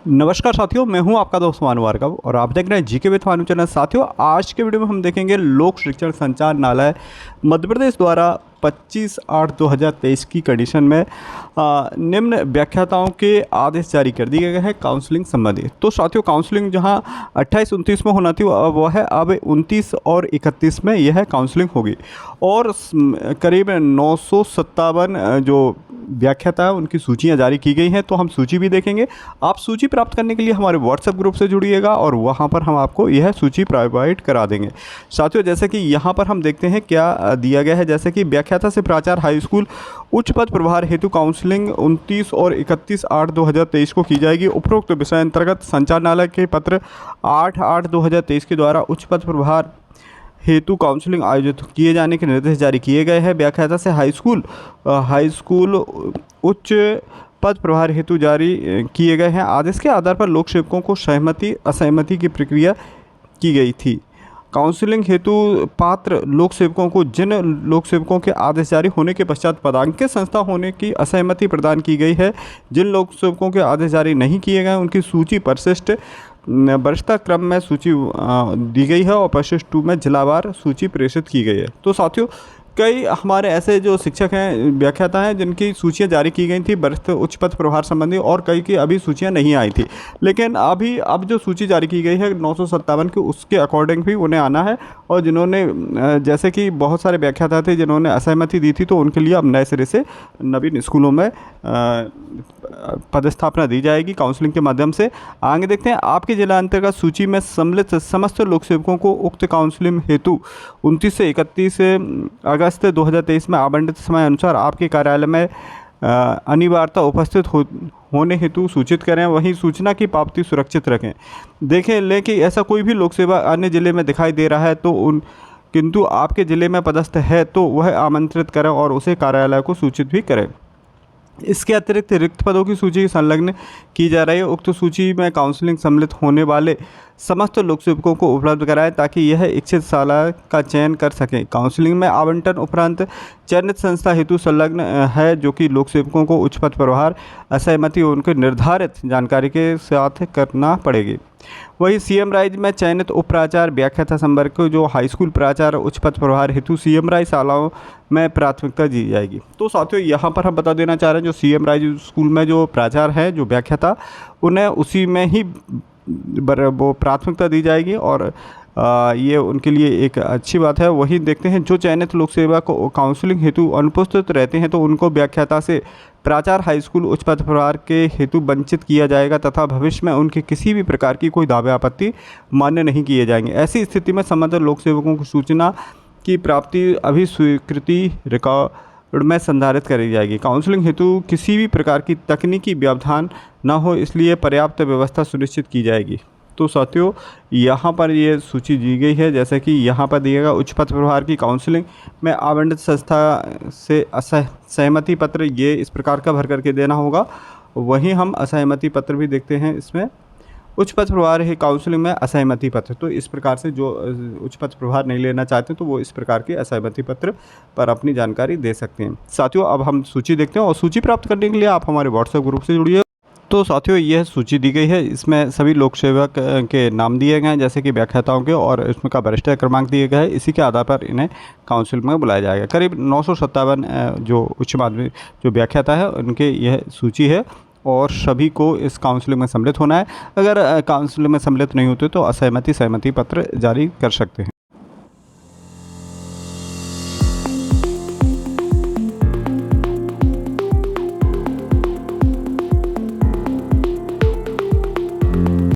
नमस्कार साथियों, मैं हूं आपका दोस्त मानु भार्गव और आप देख रहे हैं जीके विद मानु चैनल। साथियों, आज के वीडियो में हम देखेंगे लोक शिक्षण संचालनालय मध्य प्रदेश द्वारा 25/8/2023 की कंडीशन में निम्न व्याख्याताओं के आदेश जारी कर दिए गए हैं काउंसलिंग संबंधी। तो साथियों, काउंसलिंग जहां 28-29 में होना थी वो है अब 29 और 31 में यह काउंसलिंग होगी और करीब 957 जो व्याख्याता है उनकी सूचियां जारी की गई हैं। तो हम सूची भी देखेंगे। आप सूची प्राप्त करने के लिए हमारे व्हाट्सएप ग्रुप से जुड़िएगा और वहां पर हम आपको यह सूची प्रोवाइड करा देंगे। साथियों, जैसे कि यहाँ पर हम देखते हैं क्या दिया गया है। जैसे कि व्याख्याता से प्राचार्य हाई स्कूल उच्च पद प्रभार हेतु काउंसलिंग 29 और 31/8/2023 को की जाएगी। उपरोक्त विषय अंतर्गत संचालनालय के पत्र 8/8/2023 के द्वारा उच्च पद प्रभार हेतु काउंसलिंग आयोजित किए जाने के निर्देश जारी किए गए हैं। व्याख्याता से हाई स्कूल उच्च पद प्रभार हेतु जारी किए गए हैं। आदेश के आधार पर लोक सेवकों को सहमति असहमति की प्रक्रिया की गई थी। काउंसलिंग हेतु पात्र लोक सेवकों को जिन लोक सेवकों के आदेश जारी होने के पश्चात पदांकित संस्था होने की असहमति प्रदान की गई है। जिन लोक सेवकों के आदेश जारी नहीं किए गए उनकी सूची परिशिष्ट वरिष्ठता क्रम में सूची दी गई है और परिशिष्ट 2 में जिलावार सूची प्रेषित की गई है। तो साथियों, कई हमारे ऐसे जो शिक्षक हैं, व्याख्याता हैं, जिनकी सूचियां जारी की गई थी वरिष्ठ उच्च पद प्रभार संबंधी और कई की अभी सूचियां नहीं आई थी। लेकिन अब जो सूची जारी की गई है 957 की, उसके अकॉर्डिंग भी उन्हें आना है। और जिन्होंने जैसे कि बहुत सारे व्याख्याता थे जिन्होंने असहमति दी थी, तो उनके लिए अब नए सिरे से नवीन स्कूलों में पदस्थापना दी जाएगी काउंसलिंग के माध्यम से। आगे देखते हैं, आपके जिला अंतर्गत सूची में सम्मिलित समस्त लोक सेवकों को उक्त काउंसलिंग हेतु 29 से 31 अगस्त 2023 में आवंटित समय अनुसार आपके कार्यालय में अनिवार्यता उपस्थित होने हेतु सूचित करें। वहीं सूचना की पावती सुरक्षित रखें। देखें लें कि ऐसा कोई भी लोक सेवा अन्य जिले में दिखाई दे रहा है तो किंतु आपके ज़िले में पदस्थ है तो वह आमंत्रित करें और उसे कार्यालय को सूचित भी करें। इसके अतिरिक्त रिक्त पदों की सूची संलग्न की जा रही है। उक्त सूची में काउंसलिंग सम्मिलित होने वाले समस्त लोक सेवकों को उपलब्ध कराएं ताकि यह इच्छित शाला का चयन कर सकें। काउंसलिंग में आवंटन उपरांत चयनित संस्था हेतु संलग्न है जो कि लोक सेवकों को उच्च पद प्रभार असहमति उनके निर्धारित जानकारी के साथ करना पड़ेगी। वही सीएम राइज में चयनित उप प्राचार्य व्याख्याता संवर्ग को जो हाई स्कूल प्राचार्य उच्च पद प्रभार हेतु सीएम राइज शालाओं में प्राथमिकता दी जाएगी। तो साथियों, यहाँ पर हम बता देना चाह रहे हैं, जो सीएम राइज स्कूल में जो प्राचार्य है, जो व्याख्याता, उन्हें उसी में ही वो प्राथमिकता दी जाएगी और ये उनके लिए एक अच्छी बात है। वही देखते हैं, जो चयनित लोक सेवा को काउंसलिंग हेतु अनुपस्थित रहते हैं तो उनको व्याख्याता से प्राचार्य हाई स्कूल उच्च पद प्रभार के हेतु वंचित किया जाएगा तथा भविष्य में उनके किसी भी प्रकार की कोई दावे आपत्ति मान्य नहीं किए जाएंगे। ऐसी स्थिति में संबंधित लोक सेवकों को सूचना की प्राप्ति अभी स्वीकृति रिकॉर्ड में संधारित करी जाएगी। काउंसलिंग हेतु किसी भी प्रकार की तकनीकी व्यवधान न हो, इसलिए पर्याप्त व्यवस्था सुनिश्चित की जाएगी। तो साथियों, यहाँ पर ये सूची दी गई है। जैसे कि यहाँ पर दिएगा उच्च पद प्रभार की काउंसलिंग में आवंटित संस्था से असहमति पत्र ये इस प्रकार का भर करके देना होगा। वहीं हम असहमति पत्र भी देखते हैं। इसमें उच्च पद प्रभार है काउंसलिंग में असहमति पत्र, तो इस प्रकार से जो उच्च पद प्रभार नहीं लेना चाहते तो वो इस प्रकार के असहमति पत्र पर अपनी जानकारी दे सकते हैं। साथियों, अब हम सूची देखते हैं और सूची प्राप्त करने के लिए आप हमारे व्हाट्सएप ग्रुप से जुड़िए। तो साथियों, यह सूची दी गई है। इसमें सभी लोक सेवक के नाम दिए गए हैं, जैसे कि व्याख्याताओं के, और इसमें का वरिष्ठ क्रमांक दिए गए हैं। इसी के आधार पर इन्हें काउंसिल में बुलाया जाएगा। करीब 957 जो उच्च माध्यमिक जो व्याख्याता है उनके यह सूची है और सभी को इस काउंसिल में सम्मिलित होना है। अगर काउंसिल में सम्मिलित नहीं होते तो असहमति सहमति पत्र जारी कर सकते हैं।